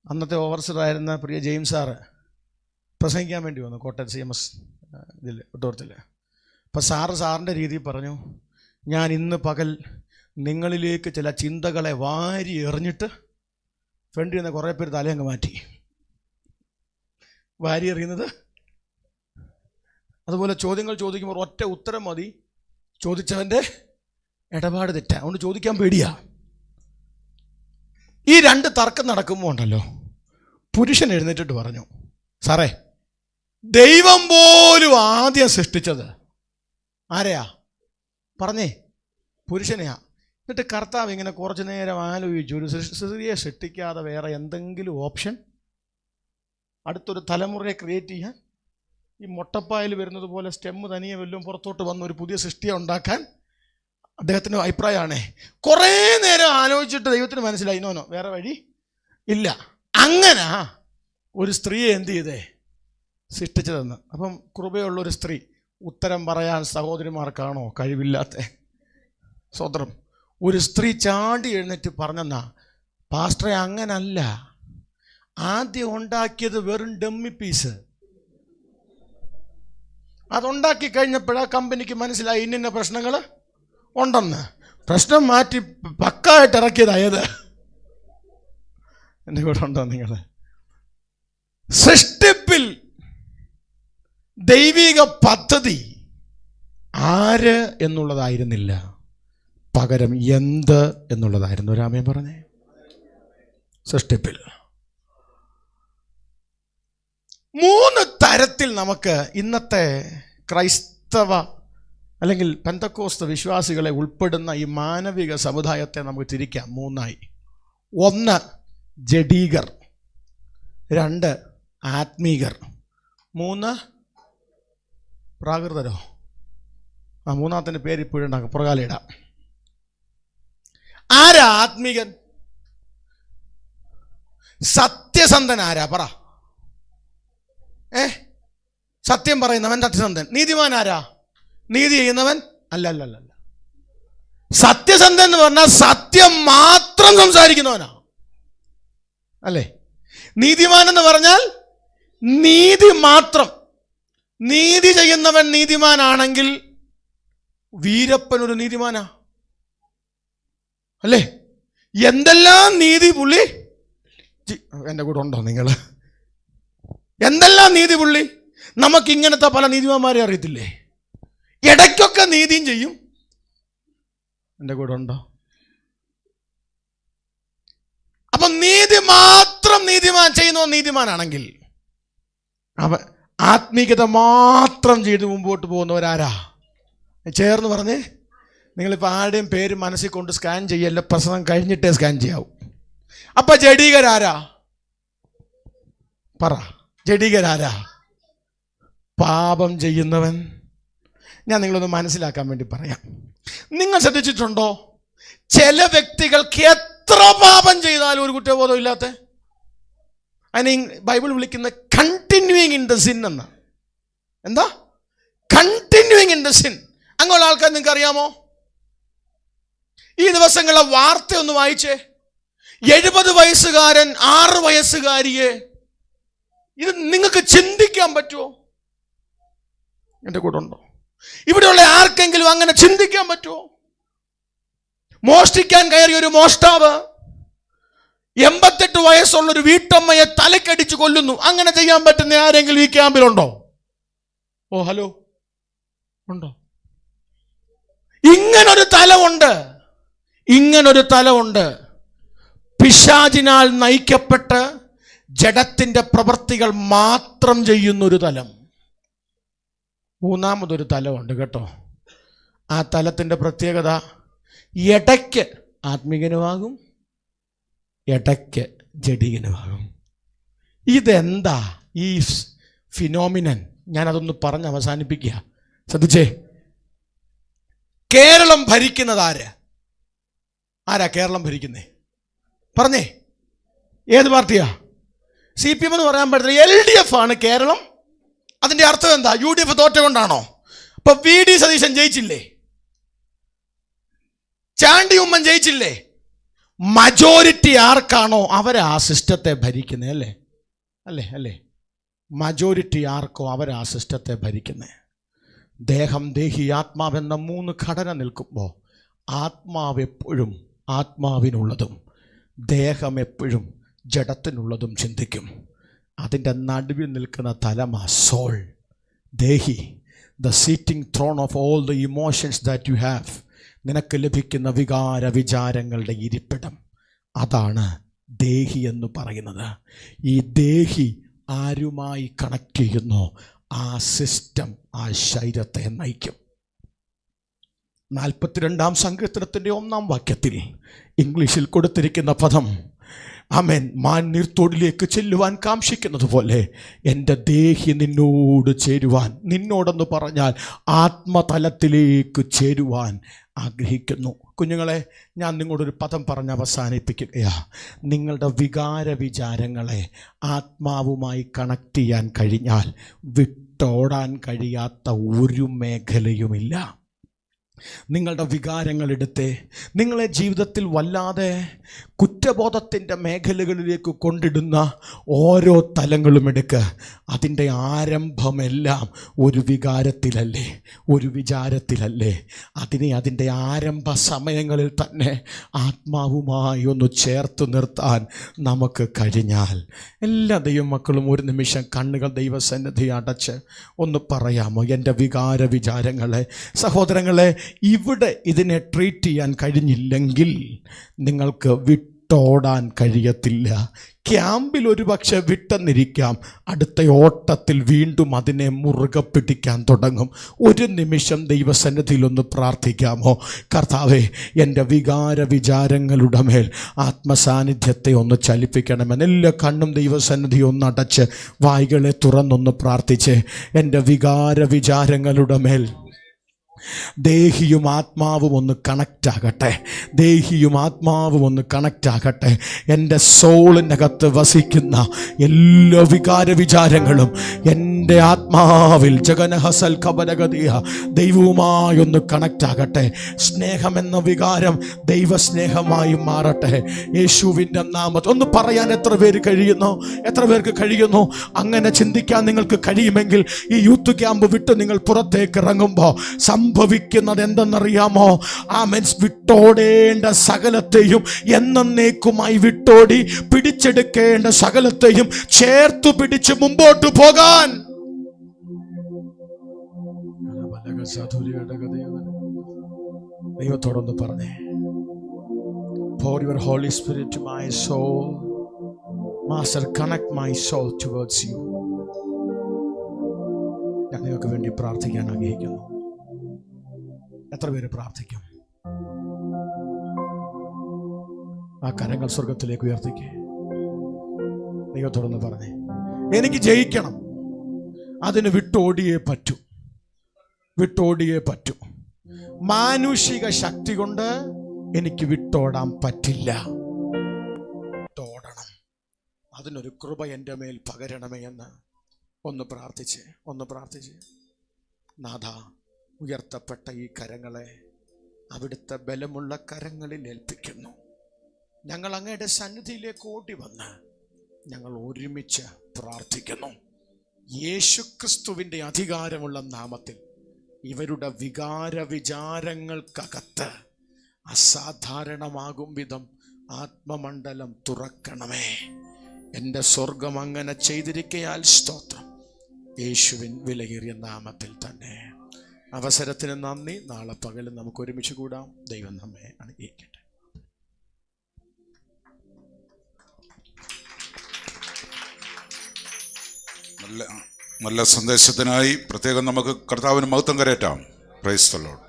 അന്നത്തെ ഓവർസറായിരുന്ന പ്രിയ ജെയിംസ് സാറ് പ്രസംഗിക്കാൻ വേണ്ടി വന്നു, കോട്ടയത്ത് CMS ഓഡിറ്റോറിയത്തിൽ. അപ്പോൾ സാറിൻ്റെ രീതിയിൽ പറഞ്ഞു, ഞാൻ ഇന്ന് പകൽ നിങ്ങളിലേക്ക് ചില ചിന്തകളെ വാരി എറിഞ്ഞിട്ട് ഫ്രണ്ടിൽ നിന്ന് കുറേ പേര് തലയങ്ങ് മാറ്റി. വാരി എറിയുന്നത് അതുപോലെ ചോദ്യങ്ങൾ ചോദിക്കുമ്പോൾ ഒറ്റ ഉത്തരം മതി, ചോദിച്ചവൻ്റെ ഇടപാട് തെറ്റാ, അതുകൊണ്ട് ചോദിക്കാൻ പേടിയാ. ഈ 2 തർക്കം നടക്കുമ്പോൾ ഉണ്ടല്ലോ, പുരുഷൻ എഴുന്നേറ്റിട്ട് പറഞ്ഞു, സാറേ, ദൈവം പോലും ആദ്യം സൃഷ്ടിച്ചത് ആരെയാ? പറഞ്ഞേ, പുരുഷനെയാ. എന്നിട്ട് കർത്താവ് ഇങ്ങനെ കുറച്ചു നേരം ആലോചിച്ചു, ഒരു സ്ത്രീയെ സൃഷ്ടിക്കാതെ വേറെ എന്തെങ്കിലും ഓപ്ഷൻ അടുത്തൊരു തലമുറയെ ക്രിയേറ്റ് ചെയ്യാൻ? ഈ മുട്ടപ്പായിൽ വരുന്നത് പോലെ സ്റ്റെമ്മ് തനിയെ വല്ലതും പുറത്തോട്ട് വന്ന ഒരു പുതിയ സൃഷ്ടിയെ ഉണ്ടാക്കാൻ അദ്ദേഹത്തിൻ്റെ അഭിപ്രായമാണേ. കുറേ നേരം ആലോചിച്ചിട്ട് ദൈവത്തിന് മനസ്സിലായി, നോനോ വേറെ വഴി ഇല്ല. അങ്ങനെ ഒരു സ്ത്രീയെ എന്ത് ചെയ്തേ? സൃഷ്ടിച്ചതെന്ന്. അപ്പം കൃപയുള്ളൊരു സ്ത്രീ ഉത്തരം പറയാൻ സഹോദരിമാർക്കാണോ കഴിവില്ലാത്ത? സ്വതന്ത്രം. ഒരു സ്ത്രീ ചാടി എഴുന്നേറ്റ് പറഞ്ഞെന്നാ, പാസ്റ്ററെ അങ്ങനല്ല, ആദ്യം ഉണ്ടാക്കിയത് വെറും ഡമ്മി പീസ്. അതുണ്ടാക്കി കഴിഞ്ഞപ്പോഴാ കമ്പനിക്ക് മനസ്സിലായി ഇന്ന പ്രശ്നങ്ങൾ ഉണ്ടെന്ന്. പ്രശ്നം മാറ്റി പക്കായിട്ട് ഇറക്കിയതായത്. എൻ്റെ കൂടെ ഉണ്ടോ നിങ്ങൾ? സൃഷ്ടിപ്പിൽ ദൈവിക പദ്ധതി ആര് എന്നുള്ളതായിരുന്നില്ല, പകരം എന്ത് എന്നുള്ളതായിരുന്നു. രാമൻ പറഞ്ഞേ, സൃഷ്ടിപ്പിൽ 3 തരത്തിൽ നമുക്ക് ഇന്നത്തെ ക്രൈസ്തവ അല്ലെങ്കിൽ പെന്തക്കോസ്ത വിശ്വാസികളെ ഉൾപ്പെടുന്ന ഈ മാനവിക സമുദായത്തെ നമുക്ക് തിരിക്കാം 3ആയി. 1 ജഡീകർ, 2 ആത്മീകർ, 3 പ്രാകൃതരോ. മൂന്നാമത്തിൻ്റെ പേര് ഇപ്പോഴുണ്ടാക്കും, പുറകാലിടാം. ആരാ ആത്മീകൻ? സത്യസന്ധൻ ആരാ? പറ. സത്യം പറയുന്നവൻ സത്യസന്ധൻ. നീതിമാൻ ആരാ? നീതി ചെയ്യുന്നവൻ അല്ല. സത്യസന്ധൻ എന്ന് പറഞ്ഞാൽ സത്യം മാത്രം സംസാരിക്കുന്നവനാ, അല്ലേ? നീതിമാൻ എന്ന് പറഞ്ഞാൽ നീതി മാത്രം. നീതി ചെയ്യുന്നവൻ നീതിമാനാണെങ്കിൽ വീരപ്പൻ ഒരു നീതിമാനാ, അല്ലേ? എന്തെല്ലാം നീതി പുള്ളി, എൻ്റെ കൂടെ ഉണ്ടോ നിങ്ങൾ? എന്തെല്ലാം നീതി പുള്ളി. നമുക്കിങ്ങനത്തെ പല നീതിമാന്മാരെ അറിയത്തില്ലേ? ഇടയ്ക്കൊക്കെ നീതിയും ചെയ്യും. എൻ്റെ കൂടെ ഉണ്ടോ? അപ്പം നീതി മാത്രം നീതിമാൻ ചെയ്യുന്ന നീതിമാനാണെങ്കിൽ, അവൻ ആത്മീയത മാത്രം ചെയ്ത് മുമ്പോട്ട് പോകുന്നവരാരാ? ചേർന്ന് പറഞ്ഞേ. നിങ്ങളിപ്പോൾ ആരുടെയും പേര് മനസ്സിൽ കൊണ്ട് സ്കാൻ ചെയ്യല്ല, പ്രസംഗം കഴിഞ്ഞിട്ടേ സ്കാൻ ചെയ്യാവൂ. അപ്പം ജഡീകരാരാ? പറ, ജഡീകരാരാ? പാപം ചെയ്യുന്നവൻ. ഞാൻ നിങ്ങളൊന്ന് മനസ്സിലാക്കാൻ വേണ്ടി പറയാം. നിങ്ങൾ ശ്രദ്ധിച്ചിട്ടുണ്ടോ, ചില വ്യക്തികൾക്ക് എത്ര പാപം ചെയ്താലും ഒരു കുറ്റബോധം ഇല്ലാത്ത, അതിനെ ബൈബിൾ വിളിക്കുന്ന കണ്ടിന്യൂയിങ് ഇൻ ദ സിൻ എന്ന. എന്താ കണ്ടിന്യൂയിങ് ഇൻ ദ സിൻ? അങ്ങനെയുള്ള ആൾക്കാർ നിങ്ങൾക്ക് അറിയാമോ? ഈ ദിവസങ്ങളിലെ വാർത്ത ഒന്ന് വായിച്ചേ. 70 വയസ്സുകാരൻ 6 വയസ്സുകാരിയെ. ഇത് നിങ്ങൾക്ക് ചിന്തിക്കാൻ പറ്റുമോ? എൻ്റെ കൂടെ ഉണ്ടോ? ഇവിടെയുള്ള ആർക്കെങ്കിലും അങ്ങനെ ചിന്തിക്കാൻ പറ്റുമോ? മോഷ്ടിക്കാൻ കയറിയ ഒരു മോഷ്ടാവ് 88 വയസ്സുള്ളൊരു വീട്ടമ്മയെ തലക്കടിച്ച് കൊല്ലുന്നു. അങ്ങനെ ചെയ്യാൻ പറ്റുന്ന ആരെങ്കിലും ഈ ക്യാമ്പിലുണ്ടോ? ഓ ഹലോ, ഉണ്ടോ? ഇങ്ങനൊരു തലമുണ്ട്. പിശാചിനാൽ നയിക്കപ്പെട്ട് ജഡത്തിന്റെ പ്രവൃത്തികൾ മാത്രം ചെയ്യുന്നൊരു തലം. മൂന്നാമതൊരു തലമുണ്ട് കേട്ടോ. ആ തലത്തിന്റെ പ്രത്യേകത, ഇടയ്ക്ക് ആത്മീകനുമാകും, ഇടയ്ക്ക് ജഡികനുമാകും. ഇതെന്താ ഈ ഫിനോമിനൻ? ഞാനതൊന്ന് പറഞ്ഞ് അവസാനിപ്പിക്കുക. ശ്രദ്ധിച്ചേ. കേരളം ഭരിക്കുന്നത് ആരാ കേരളം ഭരിക്കുന്നേ? പറഞ്ഞേ, ഏത് പാർട്ടിയാ? CPM എന്ന് പറയാൻ പറ്റില്ല, LDF ആണ് കേരളം. അതിന്റെ അർത്ഥം എന്താ? UDF തോറ്റ കൊണ്ടാണോ? അപ്പൊ VD സതീശൻ ജയിച്ചില്ലേ? ചാണ്ടി ഉമ്മൻ ജയിച്ചില്ലേ? മജോറിറ്റി ആർക്കാണോ അവരാ ആ സിസ്റ്റത്തെ ഭരിക്കുന്നത്. അല്ലേ? മജോറിറ്റി ആർക്കോ അവരാ സിസ്റ്റത്തെ ഭരിക്കുന്നത്. ദേഹം, ദേഹി, ആത്മാവെന്ന 3 ഘടന നിൽക്കുമ്പോൾ ആത്മാവ് എപ്പോഴും ആത്മാവിനുള്ളതും ദേഹം എപ്പോഴും ജഡത്തിനുള്ളതും ചിന്തിക്കും. അതിൻ്റെ നടുവിൽ നിൽക്കുന്ന തലമാ soul, Delhi, the seating thrown of all the emotions that you have. നിനക്ക് ലഭിക്കുന്ന വികാര വിചാരങ്ങളുടെ ഇരിപ്പിടം, അതാണ് ദേഹി എന്ന് പറയുന്നത്. ഈ ദേഹി ആരുമായി കണക്ട് ചെയ്യുന്നോ ആ സിസ്റ്റം ആ ശരീരത്തെ നയിക്കും. 42-ാം സങ്കീർത്തനത്തിൻ്റെ 1-ാം വാക്യത്തിൽ ഇംഗ്ലീഷിൽ കൊടുത്തിരിക്കുന്ന പദം, ആമേൻ, മാൻ നീർത്തോടിലേക്ക് ചെല്ലുവാൻ കാംക്ഷിക്കുന്നത് പോലെ എൻ്റെ ദേഹി നിന്നോട് ചേരുവാൻ, നിന്നോടെന്ന് പറഞ്ഞാൽ ആത്മതലത്തിലേക്ക് ചേരുവാൻ ആഗ്രഹിക്കുന്നു. കുഞ്ഞുങ്ങളെ, ഞാൻ നിങ്ങളോടൊരു പദം പറഞ്ഞ് അവസാനിപ്പിക്കുകയാ. നിങ്ങളുടെ വികാര വിചാരങ്ങളെ ആത്മാവുമായി കണക്ട് ചെയ്യാൻ കഴിഞ്ഞാൽ വിട്ടോടാൻ കഴിയാത്ത ഒരു മേഖലയുമില്ല. നിങ്ങളുടെ വികാരങ്ങളെടുത്ത് നിങ്ങളെ ജീവിതത്തിൽ വല്ലാതെ കുറ്റബോധത്തിൻ്റെ മേഖലകളിലേക്ക് കൊണ്ടിടുന്ന ഓരോ തലങ്ങളും എടുക്കുക. അതിൻ്റെ ആരംഭമെല്ലാം ഒരു വികാരത്തിലല്ലേ, ഒരു വിചാരത്തിലല്ലേ? അതിൻ്റെ ആരംഭ സമയങ്ങളിൽ തന്നെ ആത്മാവുമായി ഒന്ന് ചേർത്ത് നിർത്താൻ നമുക്ക് കഴിഞ്ഞാൽ, എല്ലാ ദൈവമക്കളും ഒരു നിമിഷം കണ്ണുകൾ ദൈവസന്നിധി അടച്ച് ഒന്ന് പറയാമോ? എൻ്റെ വികാര വിചാരങ്ങളെ, സഹോദരങ്ങളെ, ഇവിടെ ഇതിനെ ട്രീറ്റ് ചെയ്യാൻ കഴിഞ്ഞില്ലെങ്കിൽ നിങ്ങൾക്ക് വിട്ടോടാൻ കഴിയത്തില്ല. ക്യാമ്പിൽ ഒരു പക്ഷെ വിട്ടെന്നിരിക്കാം, അടുത്ത ഓട്ടത്തിൽ വീണ്ടും അതിനെ മുറുകെ പിടിക്കാൻ തുടങ്ങും. ഒരു നിമിഷം ദൈവസന്നിധിയിലൊന്ന് പ്രാർത്ഥിക്കാമോ? കർത്താവേ, എൻ്റെ വികാര വിചാരങ്ങളുടെ മേൽ ആത്മസാന്നിധ്യത്തെ ഒന്ന് ചലിപ്പിക്കണമെന്ന്. എല്ലാ കണ്ണും ദൈവസന്നിധി ഒന്ന് അടച്ച് വായ്കളെ തുറന്നൊന്ന് പ്രാർത്ഥിച്ച്, എൻ്റെ വികാര വിചാരങ്ങളുടെ മേൽ ദേഹിയും ആത്മാവും ഒന്ന് കണക്റ്റ് ആകട്ടെ. ദേഹിയും ആത്മാവും ഒന്ന് കണക്റ്റ് ആകട്ടെ. എൻ്റെ സോളിനകത്ത് വസിക്കുന്ന എല്ലാ വികാര വിചാരങ്ങളും എൻ്റെ ആത്മാവിൽ ജഗനഹസൽ കബലഗതിയ ദൈവവുമായി ഒന്ന് കണക്റ്റ് ആകട്ടെ. സ്നേഹമെന്ന വികാരം ദൈവസ്നേഹമായി മാറട്ടെ യേശുവിൻ്റെ നാമത്തിൽ. ഒന്ന് പറയാൻ എത്ര പേർക്ക് കഴിയുന്നു? അങ്ങനെ ചിന്തിക്കാൻ നിങ്ങൾക്ക് കഴിയുമെങ്കിൽ ഈ യൂത്ത് ക്യാമ്പ് വിട്ട് നിങ്ങൾ പുറത്തേക്ക് ഇറങ്ങുമ്പോൾ സംഭവിക്കുന്നത് എന്തെന്നറിയാമോ? വിട്ടോടേണ്ട സകലത്തെയും, എന്നേക്കുമായി വിട്ടോടി പിടിച്ചെടുക്കേണ്ട സകലത്തെയും ചേർത്തു പിടിച്ച് മുമ്പോട്ട് പോകാൻ ദൈവത്തോടൊന്ന് പറഞ്ഞേ. Pour your Holy Spirit to my soul. Master, connect my soul towards you. ഞാൻ നിങ്ങൾക്ക് വേണ്ടി പ്രാർത്ഥിക്കാൻ ആഗ്രഹിക്കുന്നു. എത്ര പേര് പ്രാർത്ഥിക്കും? ആ കരങ്ങൾ സ്വർഗത്തിലേക്ക് ഉയർത്തിക്കേ. ദൈവത്തോടൊന്ന് പറഞ്ഞേ, എനിക്ക് ജയിക്കണം, അതിന് വിട്ടോടിയേ പറ്റൂ. മാനുഷിക ശക്തി കൊണ്ട് എനിക്ക് വിട്ടോടാൻ പറ്റില്ല. വിട്ടോടണം, അതിനൊരു കൃപ എൻ്റെ മേൽ പകരണമേ എന്ന് ഒന്ന് പ്രാർത്ഥിച്ച് നാഥ, ഉയർത്തപ്പെട്ട ഈ കരങ്ങളെ അവിടുത്തെ ബലമുള്ള കരങ്ങളിൽ ഏൽപ്പിക്കുന്നു. ഞങ്ങൾ അങ്ങയുടെ സന്നിധിയിലേക്ക് ഓടി വന്ന് ഞങ്ങൾ ഒരുമിച്ച് പ്രാർത്ഥിക്കുന്നു. യേശുക്രിസ്തുവിൻ്റെ അധികാരമുള്ള നാമത്തിൽ ഇവരുടെ വികാര വിചാരങ്ങൾക്കകത്ത് അസാധാരണമാകും വിധം ആത്മമണ്ഡലം തുറക്കണമേ. എൻ്റെ സ്വർഗം അങ്ങനെ ചെയ്തിരിക്കയാൽ സ്തോത്രം. യേശുവിൻ വിലയേറിയ നാമത്തിൽ തന്നെ അവസരത്തിന് നന്ദി. നാളെ പകലും നമുക്ക് ഒരുമിച്ച് കൂടാം. ദൈവം നമ്മെ അനുഗ്രഹിക്കട്ടെ. നല്ല സന്ദേശത്തിനായി പ്രത്യേകം നമുക്ക് കർത്താവിന് മഹത്വം കരയറ്റാം. Praise the Lord.